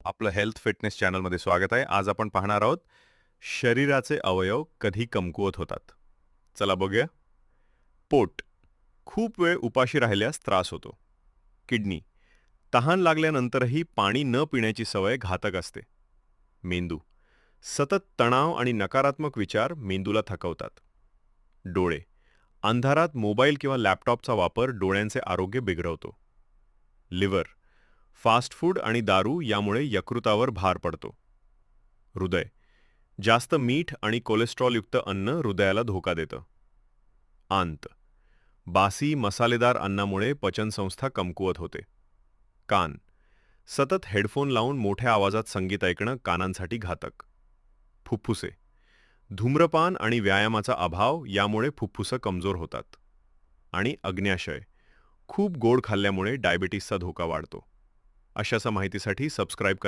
आपलं health fitness चॅनलमध्ये स्वागत आहे. आज आपण पाहणार आहोत शरीराचे अवयव कधी कमकुवत होतात. चला बघूया. पोट खूप वेळ उपाशी राहिल्यास त्रास होतो. किडनी तहान लागल्यानंतरही पाणी न पिण्याची सवय घातक असते. मेंदू सतत तणाव आणि नकारात्मक विचार मेंदूला थकवतात. डोळे अंधारात मोबाईल किंवा लॅपटॉपचा वापर डोळ्यांचे आरोग्य बिघडवतो. लिव्हर फास्ट फूड आणि दारू यामुळे यकृतावर भार पडतो. हृदय जास्त मीठ आणि कोलेस्ट्रॉलयुक्त अन्न हृदयाला धोका देतं. आंत बासी मसालेदार अन्नामुळे पचनसंस्था कमकुवत होते. कान सतत हेडफोन लावून मोठ्या आवाजात संगीत ऐकणं कानांसाठी घातक. फुफ्फुसे धूम्रपान आणि व्यायामाचा अभाव यामुळे फुफ्फुसं कमजोर होतात. आणि अग्न्याशय खूप गोड खाल्ल्यामुळे डायबिटीसचा धोका वाढतो. अशाच माहितीसाठी सबस्क्राईब करा.